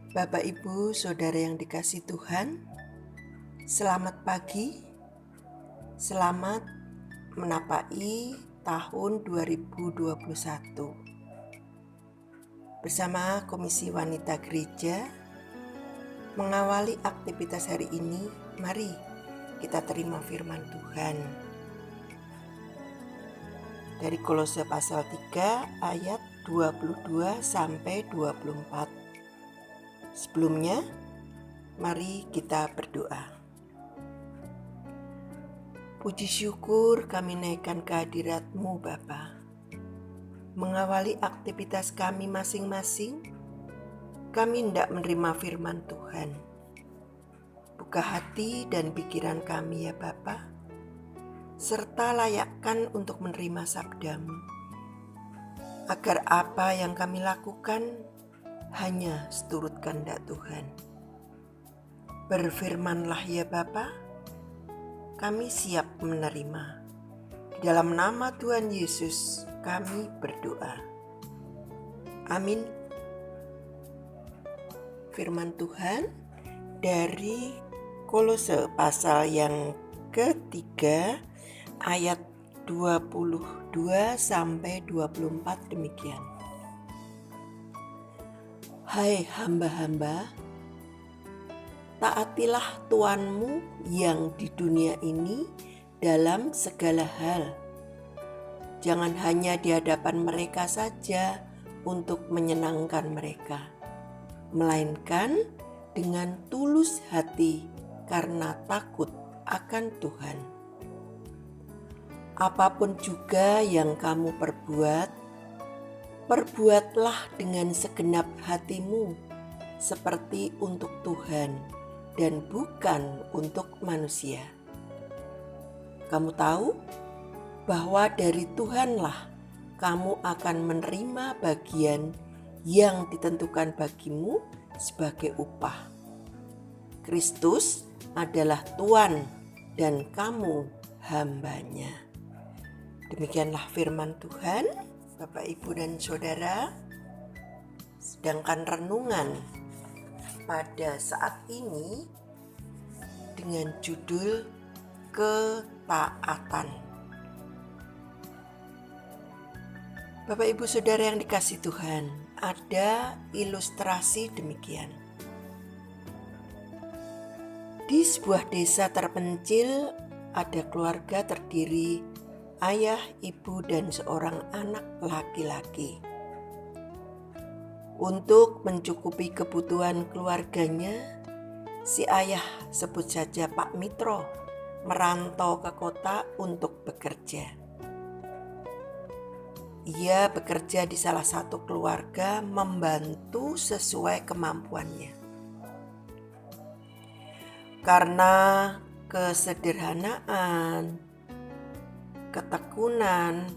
Bapak, Ibu, Saudara yang dikasihi Tuhan, selamat pagi, selamat menapaki tahun 2021. Bersama Komisi Wanita Gereja, mengawali aktivitas hari ini, mari kita terima firman Tuhan. Dari Kolose pasal 3 ayat 22 sampai 24. Sebelumnya, mari kita berdoa. Puji syukur kami naikkan kehadirat-Mu Bapa. Mengawali aktivitas kami masing-masing, kami hendak menerima firman Tuhan. Buka hati dan pikiran kami ya Bapa, serta layakkan untuk menerima sabda-Mu. Agar apa yang kami lakukan hanya seturut kehendak Tuhan. Berfirmanlah ya Bapa, kami siap menerima. Di dalam nama Tuhan Yesus kami berdoa. Amin. Firman Tuhan dari Kolose pasal yang ketiga ayat 22 sampai 24 demikian. Hai hamba-hamba, taatilah Tuanmu yang di dunia ini dalam segala hal. Jangan hanya di hadapan mereka saja untuk menyenangkan mereka, melainkan dengan tulus hati karena takut akan Tuhan. Apapun juga yang kamu perbuatlah dengan segenap hatimu, seperti untuk Tuhan dan bukan untuk manusia. Kamu tahu bahwa dari Tuhanlah kamu akan menerima bagian yang ditentukan bagimu sebagai upah. Kristus adalah Tuhan dan kamu hambanya. Demikianlah firman Tuhan. Bapak, Ibu, dan Saudara, sedangkan renungan pada saat ini dengan judul ketaatan. Bapak, Ibu, Saudara yang dikasihi Tuhan, ada ilustrasi demikian. Di sebuah desa terpencil ada keluarga terdiri ayah, ibu, dan seorang anak laki-laki. Untuk mencukupi kebutuhan keluarganya, si ayah, sebut saja Pak Mitro, merantau ke kota untuk bekerja. Ia bekerja di salah satu keluarga membantu sesuai kemampuannya. Karena kesederhanaan, ketekunan,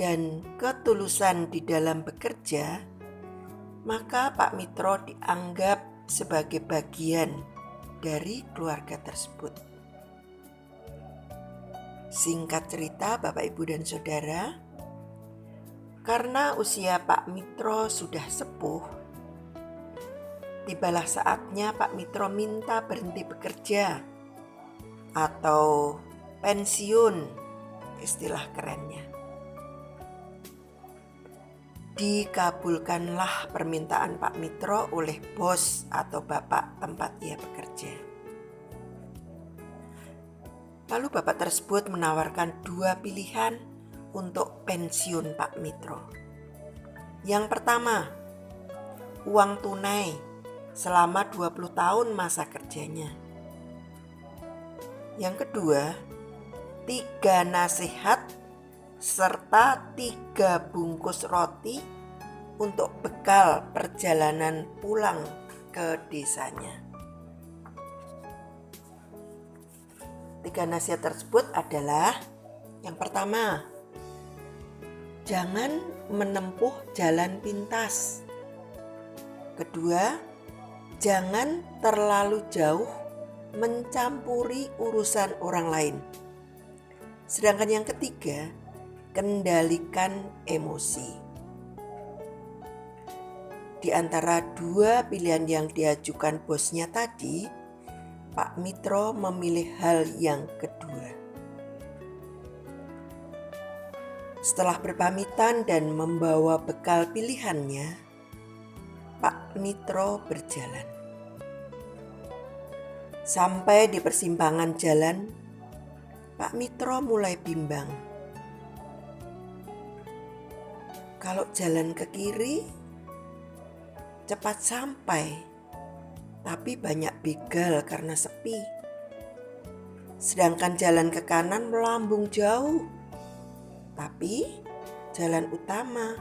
dan ketulusan di dalam bekerja, maka Pak Mitro dianggap sebagai bagian dari keluarga tersebut. Singkat cerita Bapak, Ibu, dan Saudara, karena usia Pak Mitro sudah sepuh, tibalah saatnya Pak Mitro minta berhenti bekerja atau pensiun, istilah kerennya. Dikabulkanlah permintaan Pak Mitro oleh bos atau bapak tempat ia bekerja. Lalu bapak tersebut menawarkan dua pilihan untuk pensiun Pak Mitro. Yang pertama, uang tunai selama 20 tahun masa kerjanya. Yang kedua, 3 nasihat serta 3 bungkus roti untuk bekal perjalanan pulang ke desanya. 3 nasihat tersebut adalah: yang pertama, jangan menempuh jalan pintas. Kedua, jangan terlalu jauh mencampuri urusan orang lain. Sedangkan yang ketiga, kendalikan emosi. Di antara dua pilihan yang diajukan bosnya tadi, Pak Mitro memilih hal yang kedua. Setelah berpamitan dan membawa bekal pilihannya, Pak Mitro berjalan. Sampai di persimpangan jalan, Pak Mitro mulai bimbang. Kalau jalan ke kiri, cepat sampai, tapi banyak begal karena sepi. Sedangkan jalan ke kanan melambung jauh, tapi jalan utama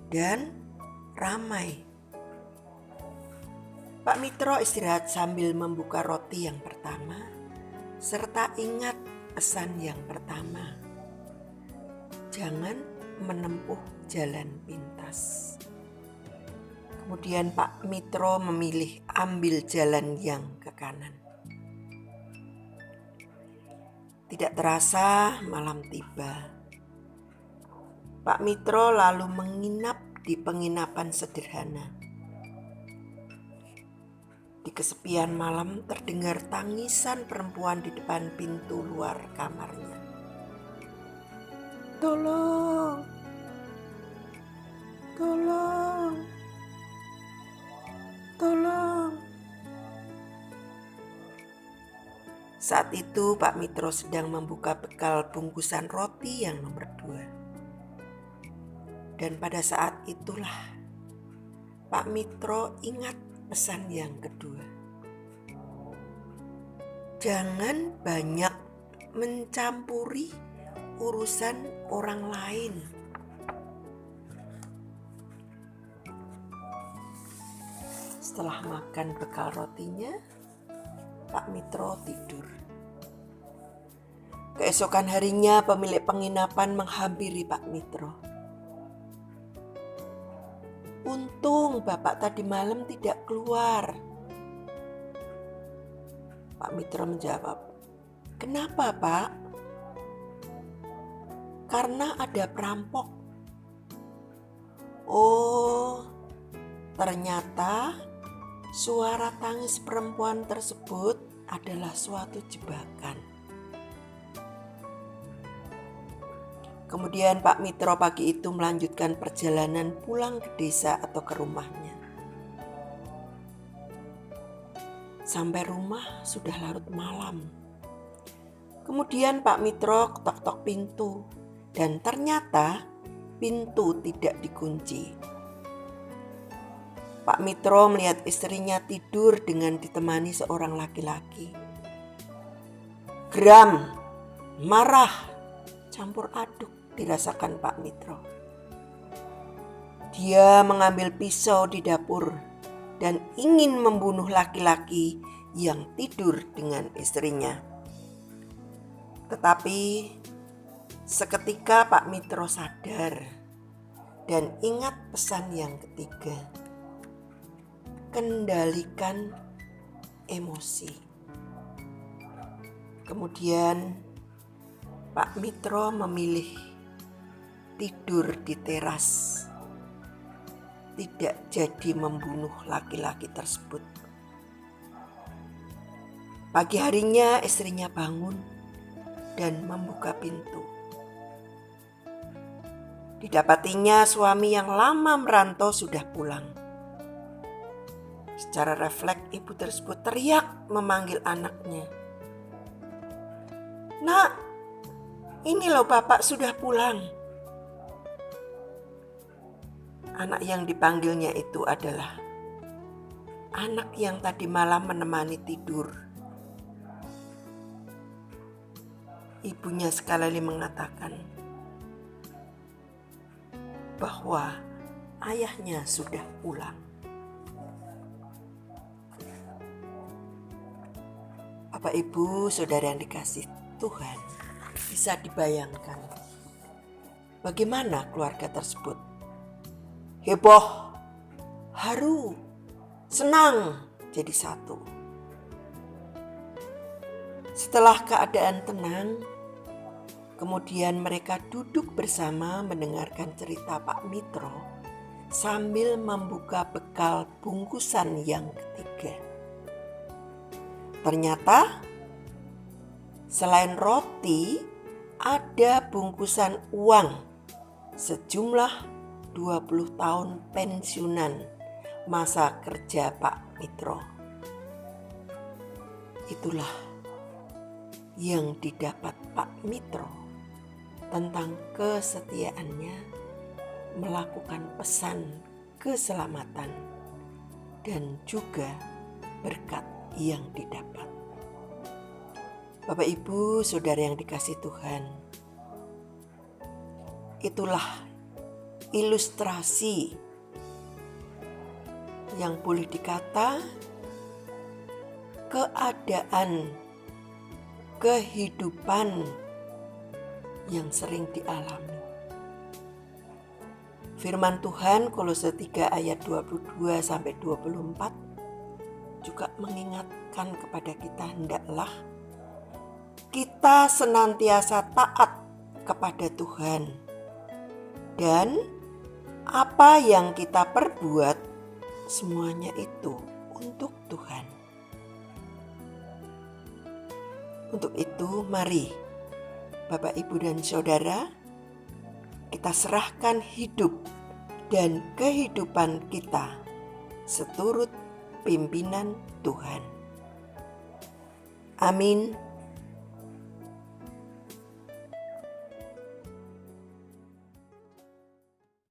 dan ramai. Pak Mitro istirahat sambil membuka roti yang pertama, serta ingat pesan yang pertama. Jangan menempuh jalan pintas. Kemudian Pak Mitro memilih ambil jalan yang ke kanan. Tidak terasa malam tiba. Pak Mitro lalu menginap di penginapan sederhana. Di kesepian malam terdengar tangisan perempuan di depan pintu luar kamarnya. Tolong, tolong, tolong. Saat itu Pak Mitro sedang membuka bekal bungkusan roti yang nomor 2. Dan pada saat itulah Pak Mitro ingat pesan yang kedua. Jangan banyak mencampuri urusan orang lain. Setelah makan bekal rotinya, Pak Mitro tidur. Keesokan harinya pemilik penginapan menghampiri Pak Mitro. Untung Bapak tadi malam tidak keluar. Pak Mitro menjawab, kenapa Pak? Karena ada perampok. Oh, ternyata suara tangis perempuan tersebut adalah suatu jebakan. Kemudian Pak Mitro pagi itu melanjutkan perjalanan pulang ke desa atau ke rumahnya. Sampai rumah sudah larut malam. Kemudian Pak Mitro ketok-ketok pintu dan ternyata pintu tidak dikunci. Pak Mitro melihat istrinya tidur dengan ditemani seorang laki-laki. Geram, marah, campur aduk dirasakan Pak Mitro. Dia mengambil pisau di dapur dan ingin membunuh laki-laki yang tidur dengan istrinya. Tetapi seketika Pak Mitro sadar dan ingat pesan yang ketiga. Kendalikan emosi. Kemudian Pak Mitro memilih tidur di teras, tidak jadi membunuh laki-laki tersebut. Pagi harinya istrinya bangun dan membuka pintu. Didapatinya suami yang lama merantau sudah pulang. Secara refleks ibu tersebut teriak memanggil anaknya. Nak, ini loh bapak sudah pulang. Anak yang dipanggilnya itu adalah anak yang tadi malam menemani tidur. Ibunya sekali mengatakan bahwa ayahnya sudah pulang. Bapak Ibu Saudara yang dikasih Tuhan, bisa dibayangkan bagaimana keluarga tersebut. Heboh, haru, senang jadi satu. Setelah keadaan tenang, kemudian mereka duduk bersama mendengarkan cerita Pak Mitro sambil membuka bekal bungkusan yang ketiga. Ternyata selain roti, ada bungkusan uang sejumlah 20 tahun pensiunan masa kerja Pak Mitro. Itulah yang didapat Pak Mitro tentang kesetiaannya melakukan pesan keselamatan dan juga berkat yang didapat. Bapak, Ibu, Saudara yang dikasihi Tuhan, itulah ilustrasi yang boleh dikata keadaan kehidupan yang sering dialami. Firman Tuhan Kolose 3 ayat 22-24 juga mengingatkan kepada kita, hendaklah kita senantiasa taat kepada Tuhan, dan apa yang kita perbuat semuanya itu untuk Tuhan. Untuk itu mari Bapak, Ibu, dan Saudara, kita serahkan hidup dan kehidupan kita seturut pimpinan Tuhan. Amin.